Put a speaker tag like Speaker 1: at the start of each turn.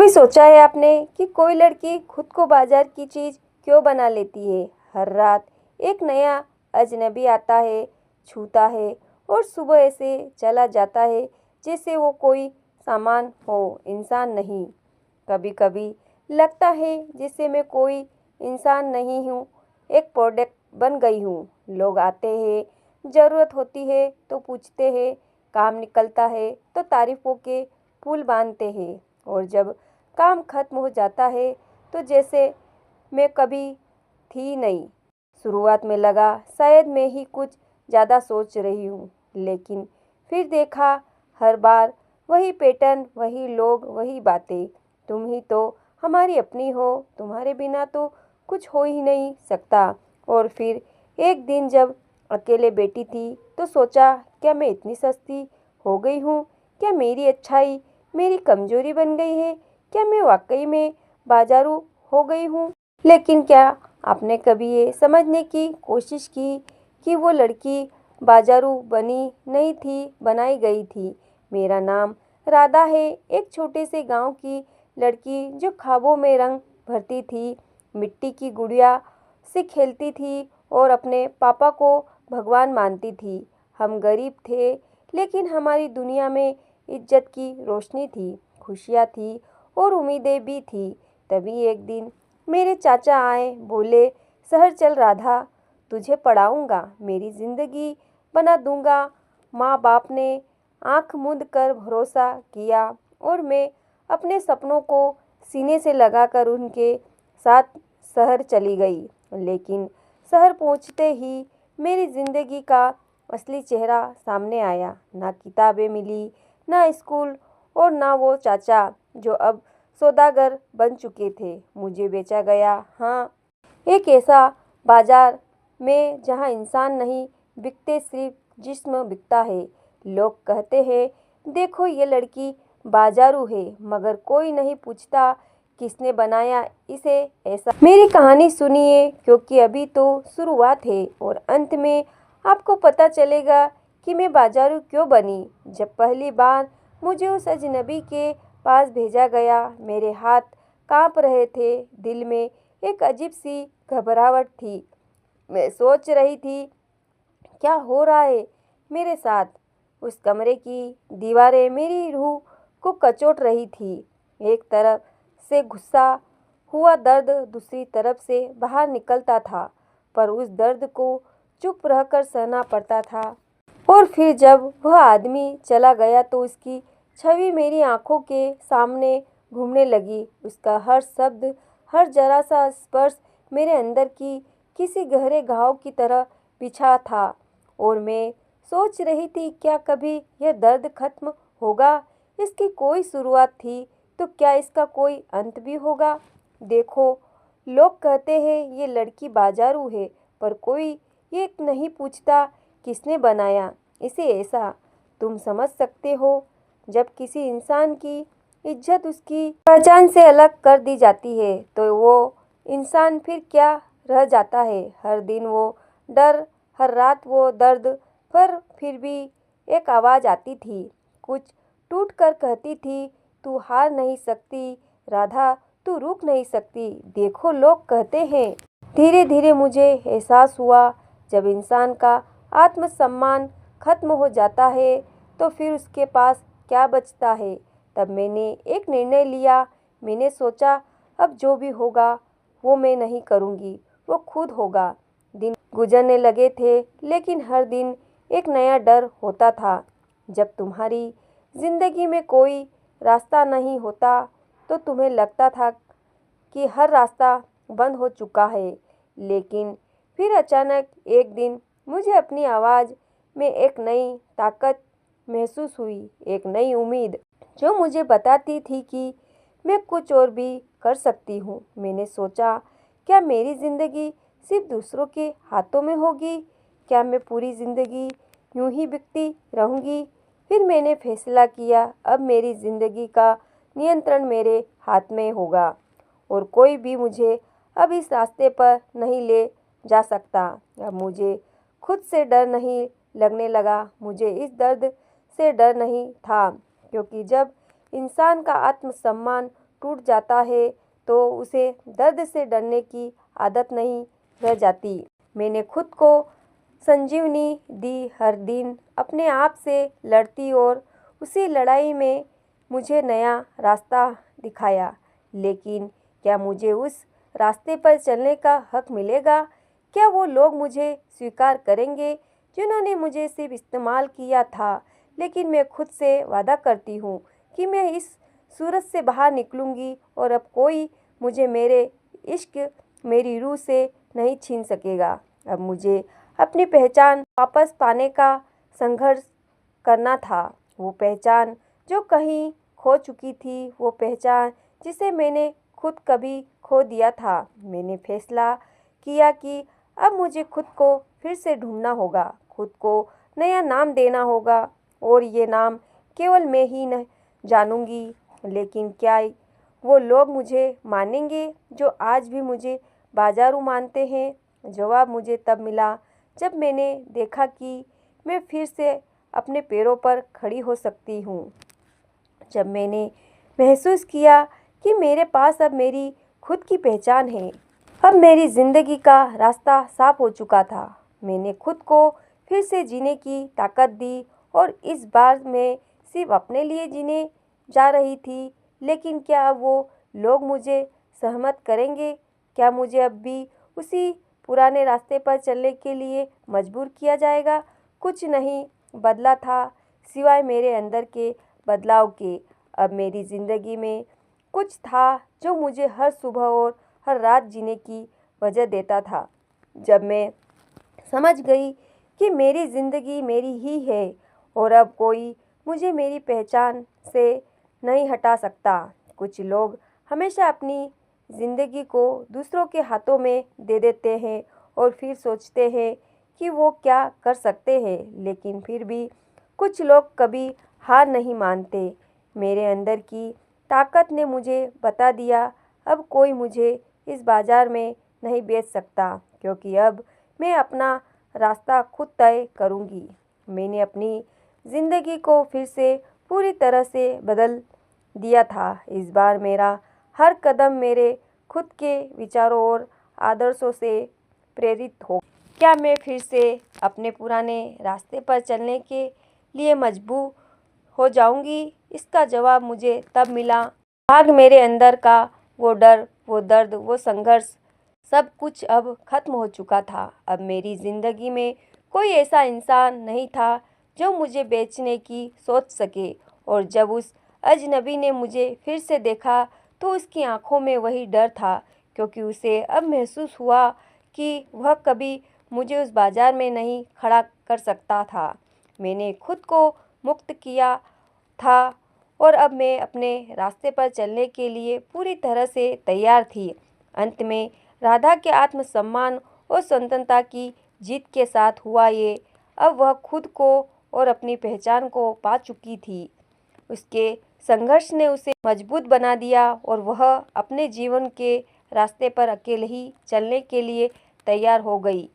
Speaker 1: कभी सोचा है आपने कि कोई लड़की खुद को बाजार की चीज़ क्यों बना लेती है? हर रात एक नया अजनबी आता है, छूता है और सुबह ऐसे चला जाता है जैसे वो कोई सामान हो, इंसान नहीं। कभी कभी लगता है जैसे मैं कोई इंसान नहीं हूँ, एक प्रोडक्ट बन गई हूँ। लोग आते हैं, ज़रूरत होती है तो पूछते हैं, काम निकलता है तो तारीफ़ों के पुल बांधते हैं, और जब काम खत्म हो जाता है तो जैसे मैं कभी थी नहीं। शुरुआत में लगा शायद मैं ही कुछ ज़्यादा सोच रही हूँ, लेकिन फिर देखा हर बार वही पैटर्न, वही लोग, वही बातें। तुम ही तो हमारी अपनी हो, तुम्हारे बिना तो कुछ हो ही नहीं सकता। और फिर एक दिन जब अकेले बैठी थी तो सोचा, क्या मैं इतनी सस्ती हो गई हूँ? क्या मेरी अच्छाई मेरी कमजोरी बन गई है? क्या मैं वाकई में बाजारू हो गई हूँ? लेकिन क्या आपने कभी ये समझने की कोशिश की कि वो लड़की बाजारू बनी नहीं थी, बनाई गई थी? मेरा नाम राधा है, एक छोटे से गांव की लड़की जो ख्वाबों में रंग भरती थी, मिट्टी की गुड़िया से खेलती थी और अपने पापा को भगवान मानती थी। हम गरीब थे, लेकिन हमारी दुनिया में इज्जत की रोशनी थी, खुशियाँ थी और उम्मीदें भी थी। तभी एक दिन मेरे चाचा आए, बोले, शहर चल राधा, तुझे पढ़ाऊंगा, मेरी ज़िंदगी बना दूंगा। माँ बाप ने आंख मूंद कर भरोसा किया और मैं अपने सपनों को सीने से लगाकर उनके साथ शहर चली गई। लेकिन शहर पहुंचते ही मेरी ज़िंदगी का असली चेहरा सामने आया। ना किताबें मिली, ना स्कूल और ना वो चाचा जो अब सौदागर बन चुके थे। मुझे बेचा गया, हाँ, एक ऐसा बाजार में जहाँ इंसान नहीं बिकते, सिर्फ जिस्म बिकता है। लोग कहते हैं, देखो ये लड़की बाजारू है, मगर कोई नहीं पूछता किसने बनाया इसे ऐसा। मेरी कहानी सुनिए, क्योंकि अभी तो शुरुआत है और अंत में आपको पता चलेगा कि मैं बाजारू क्यों बनी। जब पहली बार मुझे उस अजनबी के पास भेजा गया, मेरे हाथ कांप रहे थे, दिल में एक अजीब सी घबराहट थी। मैं सोच रही थी, क्या हो रहा है मेरे साथ? उस कमरे की दीवारें मेरी रूह को कचोट रही थी। एक तरफ से गुस्सा हुआ दर्द दूसरी तरफ से बाहर निकलता था, पर उस दर्द को चुप रहकर सहना पड़ता था। और फिर जब वह आदमी चला गया तो उसकी छवि मेरी आंखों के सामने घूमने लगी। उसका हर शब्द, हर जरा सा स्पर्श मेरे अंदर की किसी गहरे घाव की तरह बिछा था। और मैं सोच रही थी, क्या कभी यह दर्द खत्म होगा? इसकी कोई शुरुआत थी तो क्या इसका कोई अंत भी होगा? देखो, लोग कहते हैं ये लड़की बाजारू है, पर कोई ये नहीं पूछता किसने बनाया इसे ऐसा। तुम समझ सकते हो, जब किसी इंसान की इज्जत उसकी पहचान से अलग कर दी जाती है तो वो इंसान फिर क्या रह जाता है? हर दिन वो डर, हर रात वो दर्द, पर फिर भी एक आवाज़ आती थी, कुछ टूट कर कहती थी, तू हार नहीं सकती राधा, तू रुक नहीं सकती। देखो, लोग कहते हैं। धीरे धीरे मुझे एहसास हुआ, जब इंसान का आत्मसम्मान खत्म हो जाता है तो फिर उसके पास क्या बचता है? तब मैंने एक निर्णय लिया। मैंने सोचा, अब जो भी होगा वो मैं नहीं करूँगी, वो खुद होगा। दिन गुजरने लगे थे, लेकिन हर दिन एक नया डर होता था। जब तुम्हारी ज़िंदगी में कोई रास्ता नहीं होता तो तुम्हें लगता था कि हर रास्ता बंद हो चुका है। लेकिन फिर अचानक एक दिन मुझे अपनी आवाज़ में एक नई ताकत महसूस हुई, एक नई उम्मीद जो मुझे बताती थी कि मैं कुछ और भी कर सकती हूँ। मैंने सोचा, क्या मेरी ज़िंदगी सिर्फ दूसरों के हाथों में होगी? क्या मैं पूरी ज़िंदगी यूं ही बिकती रहूँगी? फिर मैंने फैसला किया, अब मेरी ज़िंदगी का नियंत्रण मेरे हाथ में होगा और कोई भी मुझे अब इस रास्ते पर नहीं ले जा सकता। अब मुझे खुद से डर नहीं लगने लगा, मुझे इस दर्द से डर नहीं था, क्योंकि जब इंसान का आत्मसम्मान टूट जाता है तो उसे दर्द से डरने की आदत नहीं रह जाती। मैंने खुद को संजीवनी दी, हर दिन अपने आप से लड़ती और उसी लड़ाई में मुझे नया रास्ता दिखाया। लेकिन क्या मुझे उस रास्ते पर चलने का हक मिलेगा? क्या वो लोग मुझे स्वीकार करेंगे जिन्होंने मुझे सिर्फ इस्तेमाल किया था? लेकिन मैं खुद से वादा करती हूँ कि मैं इस सूरत से बाहर निकलूँगी और अब कोई मुझे मेरे इश्क, मेरी रूह से नहीं छीन सकेगा। अब मुझे अपनी पहचान वापस पाने का संघर्ष करना था। वो पहचान जो कहीं खो चुकी थी, वो पहचान जिसे मैंने खुद कभी खो दिया था। मैंने फैसला किया कि अब मुझे खुद को फिर से ढूंढना होगा, खुद को नया नाम देना होगा और ये नाम केवल मैं ही न जानूंगी। लेकिन क्या वो लोग मुझे मानेंगे जो आज भी मुझे बाजारू मानते हैं? जवाब मुझे तब मिला जब मैंने देखा कि मैं फिर से अपने पैरों पर खड़ी हो सकती हूँ। जब मैंने महसूस किया कि मेरे पास अब मेरी खुद की पहचान है, अब मेरी ज़िंदगी का रास्ता साफ हो चुका था। मैंने खुद को फिर से जीने की ताकत दी और इस बार मैं सिर्फ अपने लिए जीने जा रही थी। लेकिन क्या अब वो लोग मुझे सहमत करेंगे? क्या मुझे अब भी उसी पुराने रास्ते पर चलने के लिए मजबूर किया जाएगा? कुछ नहीं बदला था सिवाय मेरे अंदर के बदलाव के। अब मेरी ज़िंदगी में कुछ था जो मुझे हर सुबह और हर रात जीने की वजह देता था। जब मैं समझ गई कि मेरी ज़िंदगी मेरी ही है और अब कोई मुझे मेरी पहचान से नहीं हटा सकता। कुछ लोग हमेशा अपनी ज़िंदगी को दूसरों के हाथों में दे देते हैं और फिर सोचते हैं कि वो क्या कर सकते हैं, लेकिन फिर भी कुछ लोग कभी हार नहीं मानते। मेरे अंदर की ताकत ने मुझे बता दिया, अब कोई मुझे इस बाज़ार में नहीं बेच सकता, क्योंकि अब मैं अपना रास्ता खुद तय करूँगी। मैंने अपनी ज़िंदगी को फिर से पूरी तरह से बदल दिया था। इस बार मेरा हर कदम मेरे खुद के विचारों और आदर्शों से प्रेरित हो। क्या मैं फिर से अपने पुराने रास्ते पर चलने के लिए मजबूर हो जाऊंगी? इसका जवाब मुझे तब मिला। भाग मेरे अंदर का वो डर, वो दर्द, वो संघर्ष, सब कुछ अब खत्म हो चुका था। अब मेरी ज़िंदगी में कोई ऐसा इंसान नहीं था जो मुझे बेचने की सोच सके। और जब उस अजनबी ने मुझे फिर से देखा तो उसकी आंखों में वही डर था, क्योंकि उसे अब महसूस हुआ कि वह कभी मुझे उस बाज़ार में नहीं खड़ा कर सकता था। मैंने खुद को मुक्त किया था और अब मैं अपने रास्ते पर चलने के लिए पूरी तरह से तैयार थी। अंत में राधा के आत्मसम्मान और स्वतंत्रता की जीत के साथ हुआ ये। अब वह खुद को और अपनी पहचान को पा चुकी थी। उसके संघर्ष ने उसे मजबूत बना दिया और वह अपने जीवन के रास्ते पर अकेले ही चलने के लिए तैयार हो गई।